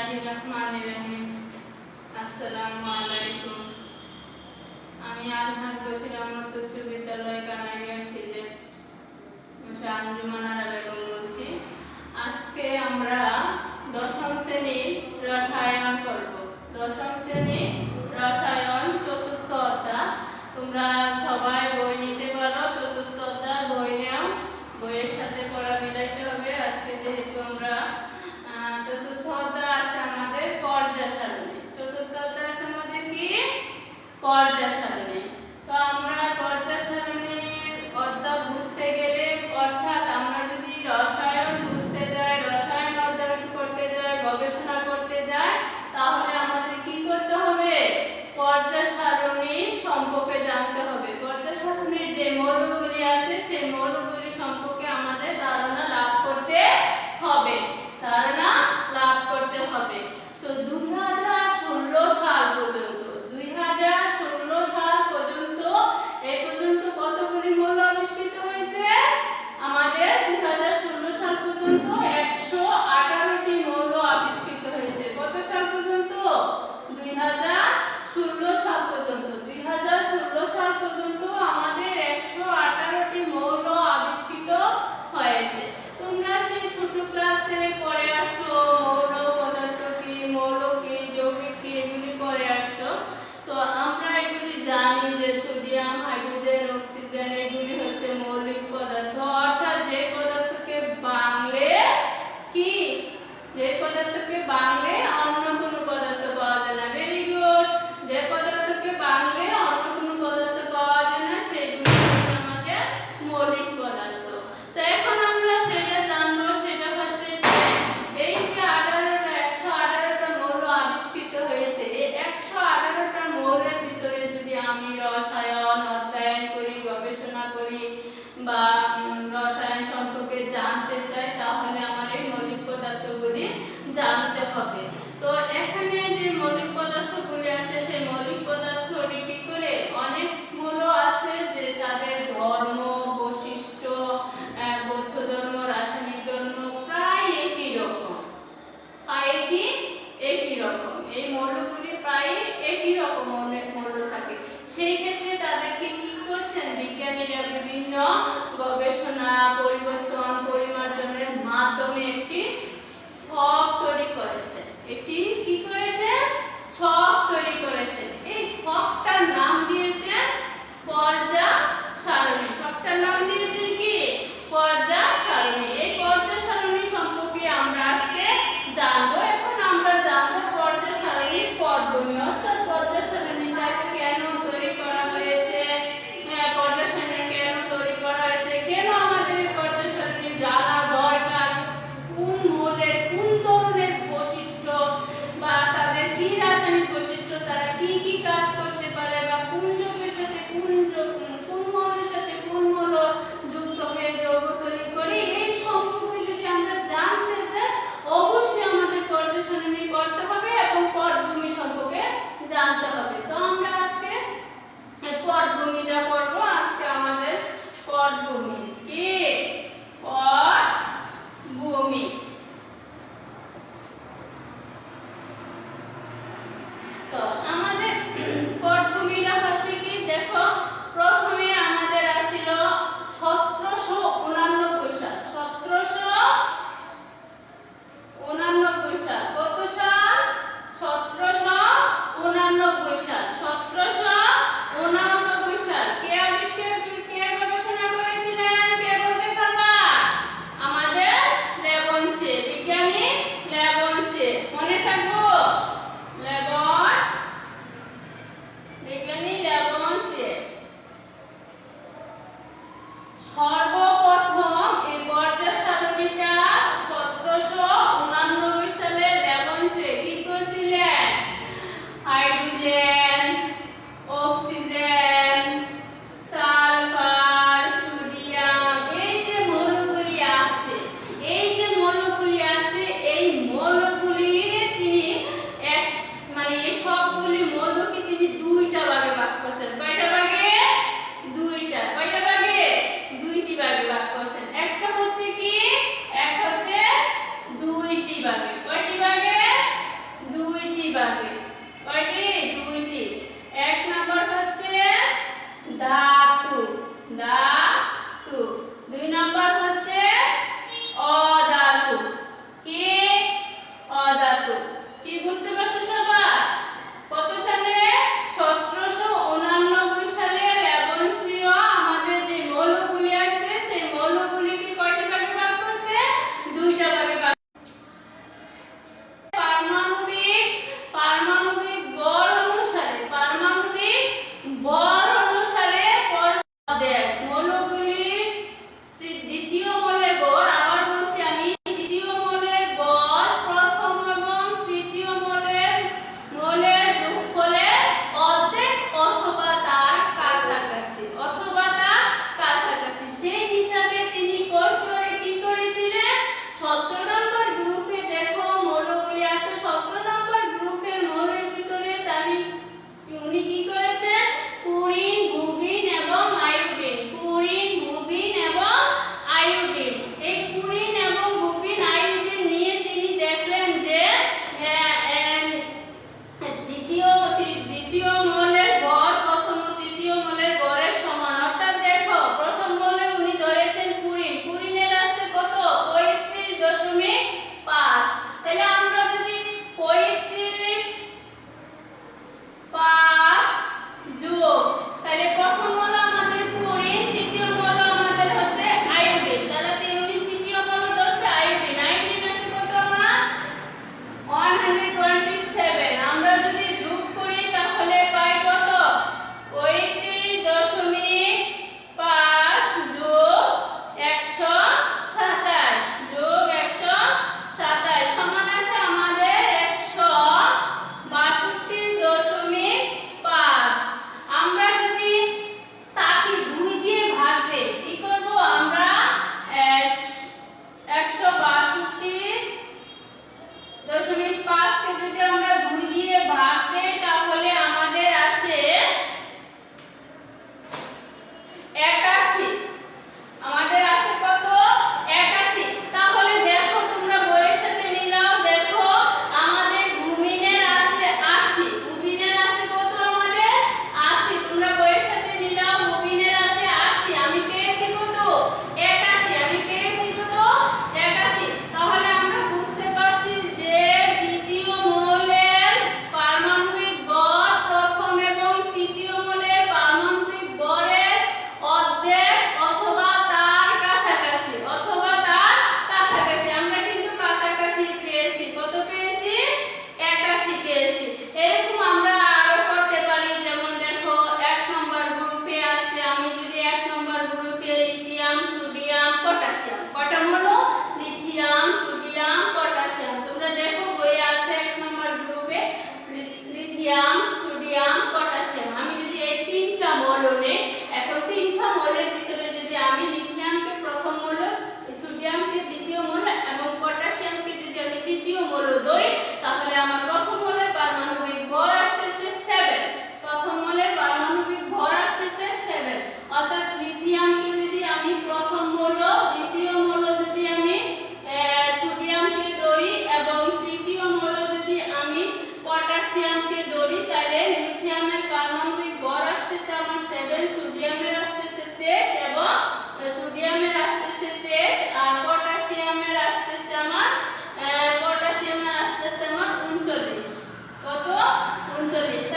বিসমিল্লাহিররহমানিররহিম। আসসালামু আলাইকুম। আমি আলহাজ বশির আহমদ উচ্চ বিদ্যালয় কানাইয়ার সিলেট আঞ্জুমান আরা বেগম বলছি। আজকে আমরা দশম শ্রেণীর রসায়ন করব। দশম শ্রেণীর রসায়ন চতুর্থ অধ্যায়। তোমরা সবাই বই নিতে পারো, চতুর্থ অধ্যায় বই নাও, বইয়ের সাথে পড়া মিলাইতে হবে। আজকে যেহেতু আমরা চতুর্থ অধ্যায় আছে আমাদের পর্যায় সারণী। চতুর্থ অধ্যায় আছে আমাদের কি পর্যায় সারণী। তো আমরা পর্যায় সারণীর অধ্যায় বুঝতে গেলে, অর্থাৎ আমরা যদি রসায়ন বুঝতে যাই, রসায়ন অধ্যয়ন করতে যাই, গবেষণা করতে যাই, তাহলে আমাদের কি করতে হবে? পর্যায় সারণী সম্পর্কে জানতে হবে। পর্যায় সারণীর যে মৌলগুলি আছে সেই মৌলগুলি সম্পর্কে আমাদের ধারণা লাভ করতে হবে। তো 2016 সাল পর্যন্ত এই পর্যন্ত কতগুলি মৌল আবিষ্কৃত হয়েছে? আমাদের 2016 সাল পর্যন্ত 118টি মৌল আবিষ্কৃত হয়েছে। কত সাল পর্যন্ত? 2016 সাল পর্যন্ত। 2016 সাল পর্যন্ত আমাদের 118টি মৌল আবিষ্কৃত হয়েছে। তোমরা সেই ছোট ক্লাসে পড়ে আসছো মৌল পদার্থ কি, মৌল কি, যৌগিক কি, এগুলি পড়ে আসছো। তো আমরা এগুলি জানি যে সোডিয়াম, হাইড্রোজেন, অক্সিজেন এগুলি হচ্ছে মৌলিক পদার্থ। অর্থাৎ যে পদার্থকে বাংলে কি, যে পদার্থকে বাংলে অন্য কোনো পদার্থ পাওয়া যায় না। Very good. যে পদার্থকে বাংলে অন্য কোনো পদার্থ পাওয়া যায় না সেগুলি হচ্ছে আমাদের মৌলিক পদার্থ। তো এখন আমরা যেটা জানবো সেটা হচ্ছে যে এই যে 118টা মৌল আবিষ্কৃত হয়েছে, এই 118টা মৌলের ভিতরে যদি আমি রসায়ন অধ্যয়ন করি, গবেষণা করি বা রসায়ন সম্পর্কে জানতে চাই, তাহলে আমার এই মৌলিক পদার্থগুলি জানতে হবে। তো এখানে যে মৌলিক পদার্থগুলি আছে সেই মৌলিক পদার্থটি কি করে, অনেক মৌল আছে যে তাদের ধর্ম, বৈশিষ্ট্য, বৌদ্ধ ধর্ম, রাসায়নিক ধর্ম প্রায় একই রকম। এই মৌলগুলি প্রায় একই রকম অনেক মৌল থাকে। সেই ক্ষেত্রে তাদেরকে কি করছেন বিজ্ঞানীরা? বিভিন্ন গবেষণা, পরিবর্তন, পরিমার্জনের মাধ্যমে একটি ছক তৈরি করে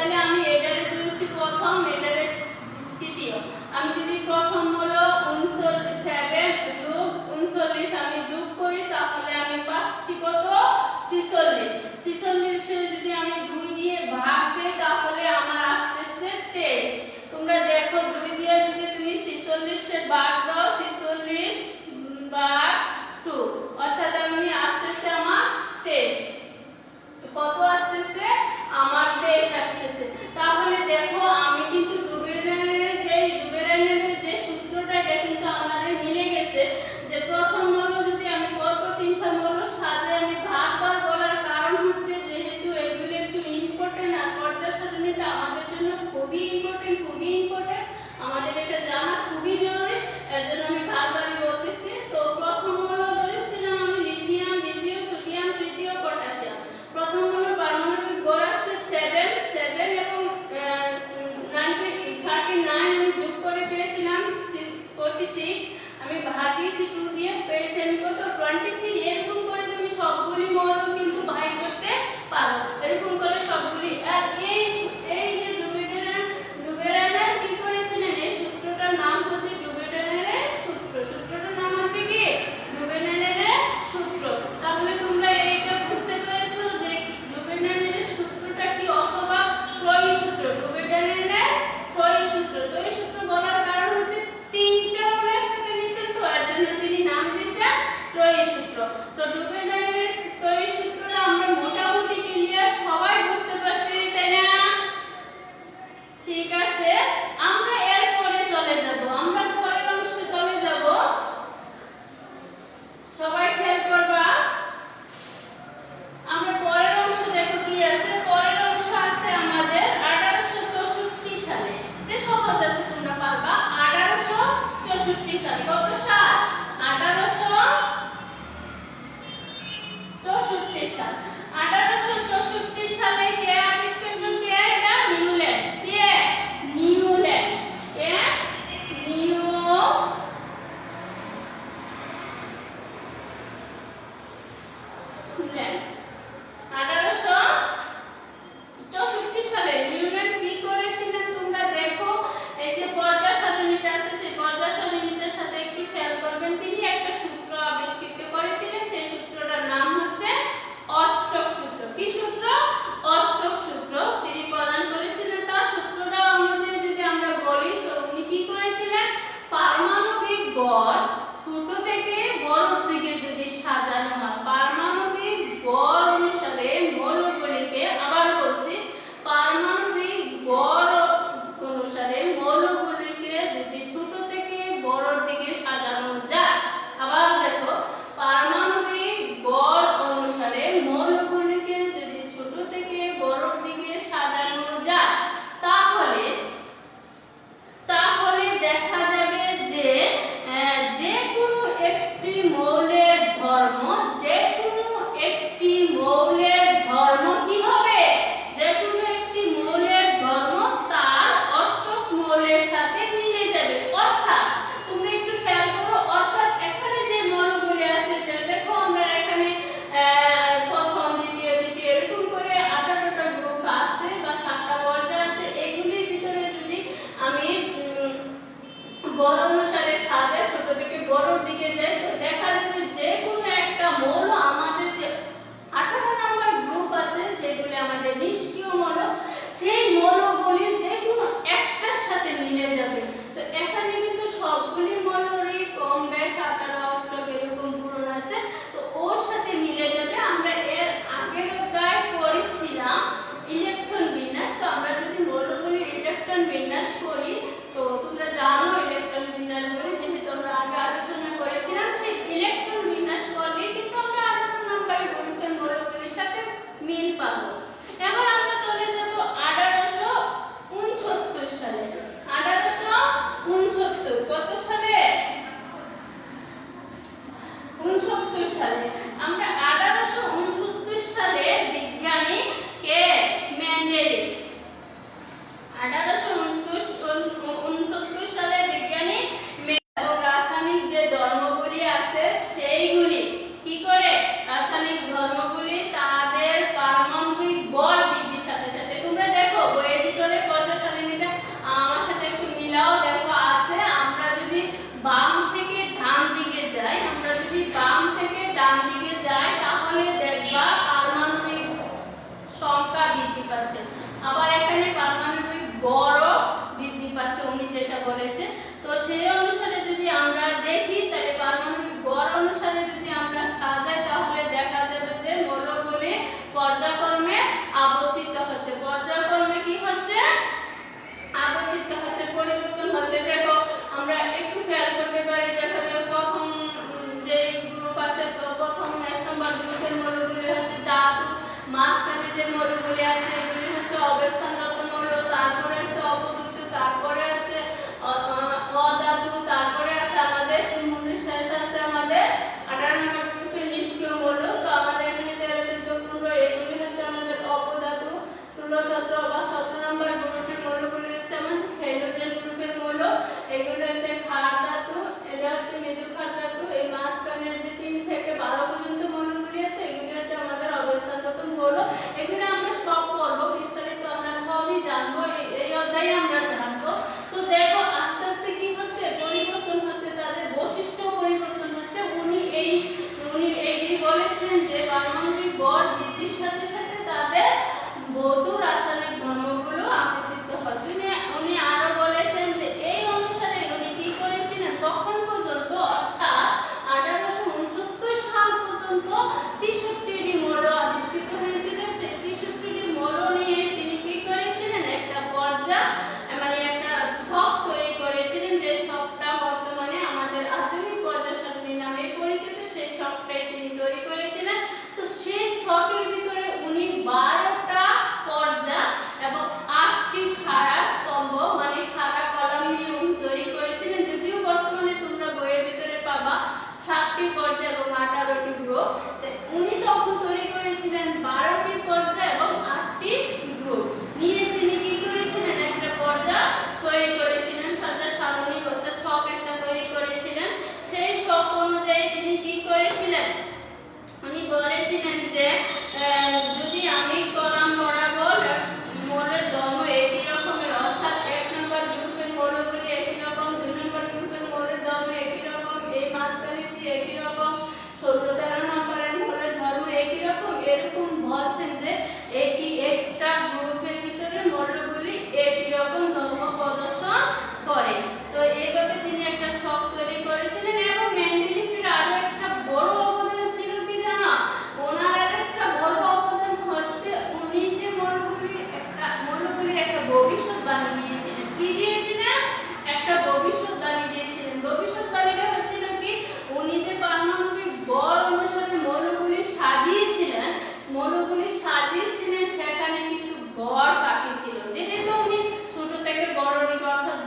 তাহলে আমি এটারে ধরেছি প্রথম, এটারে তৃতীয়। আমি যদি প্রথম হলো 7 যোগ 39 আমি যোগ করি তাহলে আমি পাচ্ছি কত? 46। 46 এর যদি আমি 2 দিয়ে ভাগ দেই তাহলে আমার আসতেছে 23। তোমরা দেখো 2 দিয়ে যদি তুমি 46 এর ভাগ দাও 46 ভাগ 2 অর্থাৎ আমি আসতেছে আমার 23। কত আসতেছে? আমার 23 আসতেছে। তাহলে দেখো আমি কিন্তু ডুবেরানের যে সূত্রটা এটা কিন্তু আমাদের মিলে গেছে, যে প্রথম মৌল যদি আমি পরপর তিনটা মৌল সাজে আমি ভাগবার বলার কারণ হচ্ছে যেহেতু এগুলো একটু ইম্পর্টেন্ট আর পর্যায় সারণীটা আমাদের জন্য খুবই ইম্পর্টেন্ট আমাদের এটা জানা খুবই জরুরি, এর জন্য আমি বারবারই বলতেছি। তো প্রথম মৌল ধরেছিলাম আমি লিথিয়াম, দ্বিতীয় সোডিয়াম, তৃতীয় পটাশিয়াম। প্রথম মৌলের পারমাণবিক ভর আছে 7 এবং 39 আমি যোগ করে পেয়েছিলাম 46, আমি ভাগিয়েছি 2 দিয়ে পেয়েছি আমি কত? 23। এরকম করে তুমি সবগুলি মৌল কিন্তু ভাগ করতে পারো, এরকম করে সবগুলি। আর এই যে ডুবেরানের কি করেছিলেন, এই সূত্রটার নাম হচ্ছে ডুবেরানের সূত্র। সূত্রটার নাম হচ্ছে কি? ডুবেরানের সূত্র। তাহলে তোমরা এইটা বুঝতে পেরেছো যে ডুবেরানের সূত্রটা কি, অথবা ত্রয়ী সূত্র। ডুবেরানের ত্রয়ী সূত্র। ত্রয়ী সূত্র বলার কারণ হচ্ছে তিনটা মৌল একসাথে নিছেন, তো এর জন্য তিনি নাম দিয়েছেন ত্রয়ী সূত্র। তো ডুবেরানের ত্রয়ী সূত্রটা আমরা মোটামুটি ক্লিয়ার, সবাই বুঝতে পারছি, তাই না? ঠিক আছে, আমরা এরপরে চলে যাব, আমরা পরের অংশে চলে যাব। সবাই খেয়াল করবা, আমরা পরের অংশ দেখো কি আছে। পরের অংশ আছে আমাদের 1864 সালে। এটা সহজ আছে, তোমরা পারবা। 1864 সাল, কত সাল? 1864 সাল। 1864 সালে কে আবিষ্কার করলেন? কে? এটা নিউল্যান্ড। কে? নিউল্যান্ড। কে? নিউল্যান্ড। 1864 সালে নিউল্যান্ড কি করেছিলেন তোমরা দেখো, এই যে পর্যায় সারণীটা আছে সেই পর্যায় সারণীটার সাথে একটু খেয়াল করবেন। তিনি একটা সূত্র আবিষ্কৃত করেছিলেন, সেই সূত্রটার নাম হচ্ছে অষ্টক সূত্র। কি সূত্র? অষ্টক সূত্র তিনি প্রদান করেছিলেন। তার সূত্রটা অনুযায়ী যদি আমরা বলি, তো উনি কি করেছিলেন, পারমাণবিক ভর ছোট থেকে বড় দিকে যদি সাজানো হয়, পারমাণবিক ভর বলেছে। তো সেই অনুসারে যদি আমরা দেখি তাহলে পারমাণবিক ভর অনুসারে যদি আমরা সাজাই তাহলে দেখা যাবে যে মৌলগুলি পর্যায়ক্রমে আবর্তিত হচ্ছে। পর্যায়ক্রমে কি হচ্ছে? আবর্তিত হচ্ছে, পরিবর্তন হচ্ছে। দেখো আমরা একটু খেয়াল করতে পারি, দেখা যায় প্রথম যে গ্রুপ আছে, প্রথম 1 নম্বর গ্রুপের মৌলগুলি হচ্ছে ধাতু, মাঝখানে যে মৌলগুলি আছে এগুলি হচ্ছে অবস্থানরত মৌল, তারপরে আছে অপধাতু, তারপরে আছে অধাতু, তারপরে আছে আমাদের শেষ আছে আমাদের 18 নম্বর গ্রুপের নিষ্ক্রিয় মৌল। তো আমাদের এখানে 13, 14, 15 এগুলি হচ্ছে আমাদের অপধাতু। 16, 17 বা 17 নম্বর গ্রুপের মৌলগুলি হচ্ছে আমাদের হাইড্রোজেন গ্রুপের মৌল, এগুলো হচ্ছে ক্ষার ধাতু, এটা হচ্ছে মৃদু ক্ষার ধাতু। এই মাঝখানের যে 3 থেকে 12 পর্যন্ত মৌলগুলি আছে এগুলো হচ্ছে আমাদের অবস্থানরত মৌল। এগুলো আমরা সব পড়ব, বিস্তারিত আমরা সবই জানবো, এই অধ্যায়ে আমরা জানবো। তো দেখো আস্তে আস্তে কি হচ্ছে? পরিবর্তন হচ্ছে, তাদের বৈশিষ্ট্য পরিবর্তন হচ্ছে। উনি এই বলেছেন যে পারমাণবিক ভর বৃদ্ধির সাথে সাথে তাদের ভৌত রাসায়নিক ধর্মগুলো আপতিত হচ্ছে। উনি আরো বলেছেন যে এই অনুসারে উনি কি করেছিলেন, তখন পর্যন্ত অর্থাৎ 1869 সাল পর্যন্ত 63টি মৌল আবিষ্কৃত হয়েছিল। সেই 63টি মৌল নিয়ে তিনি কি করেছিলেন, একটা পর্যায় মানে একটা ছক তৈরি করেছিলেন, যে ছকটা বর্তমানে আমাদের আধুনিক পর্যায় সারণী নামে পরিচিত। সেই ছকটাই তিনি তৈরি করেছিলেন। তো সেই ছকের ভিতরে উনি 12টা পর্যায় এবং 8টি খাড়া স্তম্ভ মানে খাড়া কলাম নিয়ে উনি তৈরি করেছিলেন। যদিও বর্তমানে তোমরা বইয়ের ভিতরে পাবা 7টি পর্যায় এবং 18টি গ্রুপ। উনি তখন তৈরি করেছিলেন 12টি পর্যায় এবং 8টি গ্রুপ নিয়ে তিনি কি করেছিলেন, একটা পর্যায় তৈরি করেছিলেন, সাজা সারণী অর্থাৎ ছক একটা তৈরি করেছিলেন। সেই ছক অনুযায়ী তিনি কি করেছিলেন, উনি বলেছিলেন যে যদি আমি কলাম বরাবর মৌলের ধর্ম একই রকমের, অর্থাৎ 1 নম্বর গ্রুপের মৌলগুলি একই রকম, 2 নম্বর গ্রুপের মৌলের ধর্ম একই রকম, এই মাঝখানেরটি একই রকম, 16, 13 নম্বরের মৌলের ধর্ম একই রকম, এরকম বলছেন যে একই একটা গ্রুপের ভিতরে মৌলগুলি একই রকম ধর্ম প্রদর্শন করে। তো এইভাবে তিনি একটা ছক তৈরি করেছিলেন। এবং মেন্ডেলিফের আরো একটা বড় অবদান ছিল কি জানো? ওনার একটা বড় অবদান হচ্ছে উনি যে মৌলগুলির একটা ভবিষ্যৎবাণী দিয়েছিলেন। কি দিয়েছিলেন? একটা ভবিষ্যৎবাণী দিয়েছিলেন। ভবিষ্যৎবাণীটা হচ্ছিল কি, উনি যে পারমাণবিক ভর অনুসারে মৌলগুলি সাজিয়েছিলেন সেখানে কিছু ভর বাকি ছিল। যেহেতু উনি ছোট থেকে বড় দিকে অর্থাৎ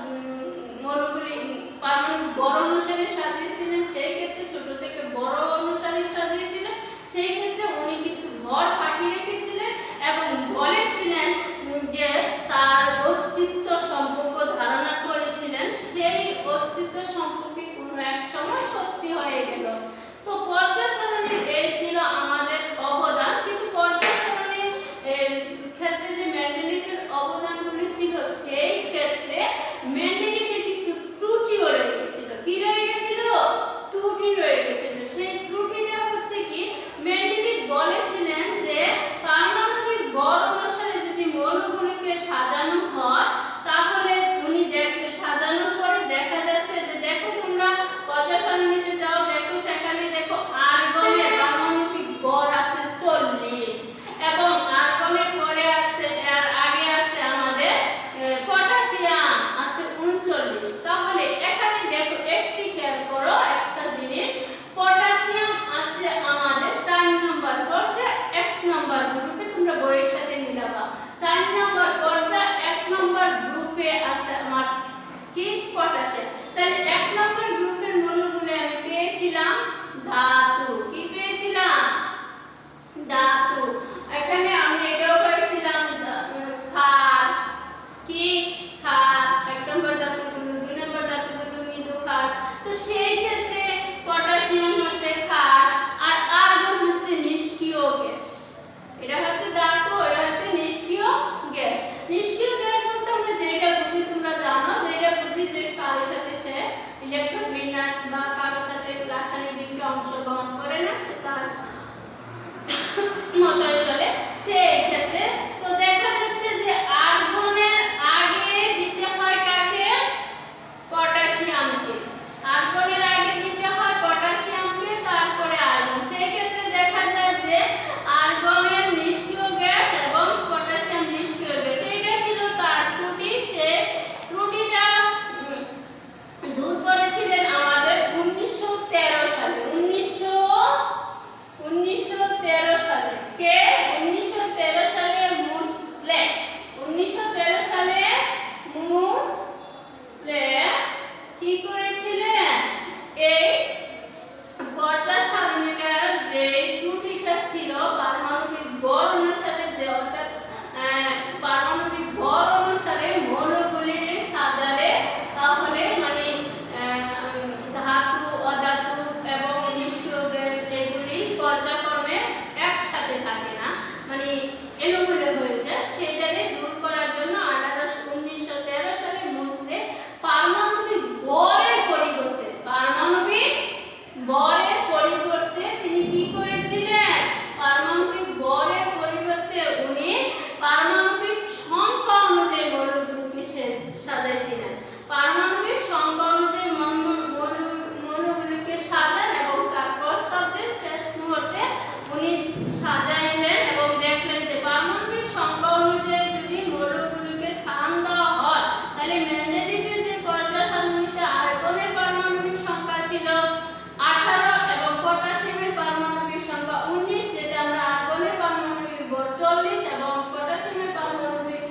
1913 সালে কে 1913 সালে মুসলে 1913 সালে মুসলে কি করেছিলেন এই পর্যায় সারণীটার যে ত্রুটিটা ছিল পারমাণবিক ভর অনুসারে যে অর্থাৎ পারমাণবিক ভর অনুসারে মৌলগুলির সাজালে তাহলে মানে ধাতু অধাতু এবং নিষ্ক্রিয় গ্যাস এগুলি পর্যায়ক্রমে একসাথে থাকে না মানে এলোমেলো হয়ে যায় সেটাকে দূর করার জন্য 1913 সালে মুসলে পারমাণবিক ভরের পরিবর্তে তিনি কি করেছিলেন পারমাণবিক ভরের পরিবর্তে উনি পারমাণবিক সংখ্যা অনুযায়ী মৌলগুলোকে সাজাইছিলেন পারমাণবিক সংখ্যা অনুযায়ী মৌলগুলোকে সাজান এবং তার প্রস্তাব দেন শেষ মুহূর্তে উনি সাজাইলেন এবং দেখলেন যে পারমাণবিক সংখ্যা অনুযায়ী যদি মৌলগুলোকে স্থান দেওয়া হয় তাহলে মেন্ডেলিভের যে পর্যায় সারণীতে আর্গনের পারমাণবিক সংখ্যা ছিল 18 এবং পটাশিয়ামের পারমাণবিক সংখ্যা 19 যেটা আমরা আর্গনের পারমাণবিক ভর 40 এবং পটাশিয়ামের পারমাণবিক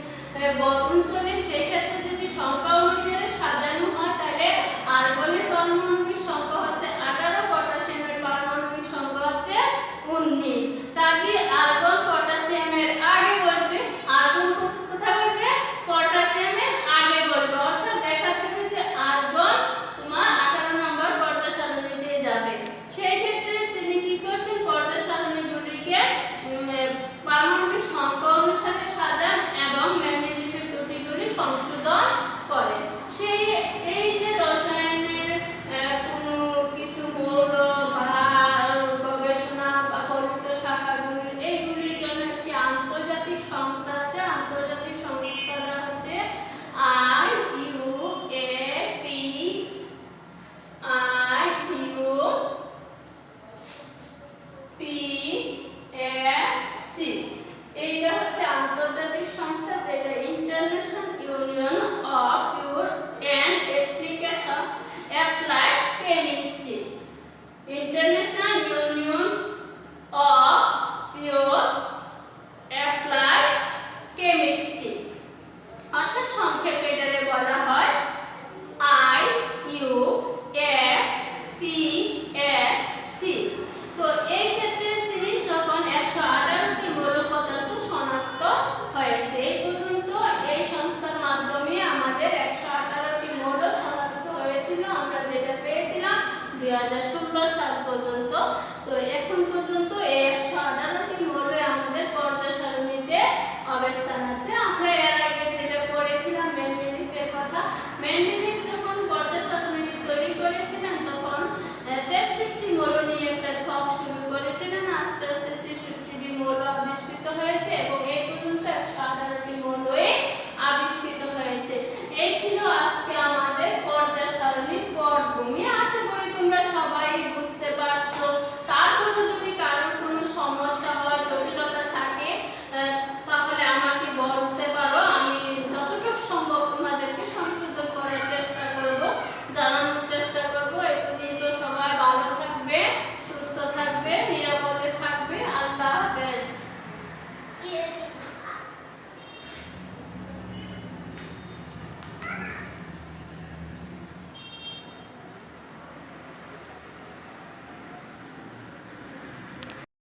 ভর 39 সেই ক্ষেত্রে যদি সংখ্যা অনুযায়ী সাজানো হয় তাহলে আর্গনের পারমাণবিক সংখ্যা হচ্ছে 18 পটাশিয়ামের পারমাণবিক সংখ্যা হচ্ছে 19 কাজেই আর্গন পটাশিয়ামের আগে বসবে আর্গন কোথায় বসবে পটাশিয়ামের আগে বসবে অর্থাৎ দেখা যাবে যে আর্গন তোমার 18 নম্বর পর্যায় সারণীতে যাবে সেই ক্ষেত্রে তিনি কি করছেন পর্যায় সারণীগুলিকে পারমাণবিক সংখ্যা অনুসারে সাজান এবং মেন্ডেলিভের ত্রুটিগুলি সংশোধন করেন সেই এই যে রসায়নের কোনো কিছু মৌল বা গবেষণা বা কল্পিত শাখাগুলি এইগুলির জন্য একটি আন্তর্জাতিক সংস্থা আছে আন্তর্জাতিক সংস্থাটা হচ্ছে IUPAC এইটা হচ্ছে আন্তর্জাতিক সংস্থা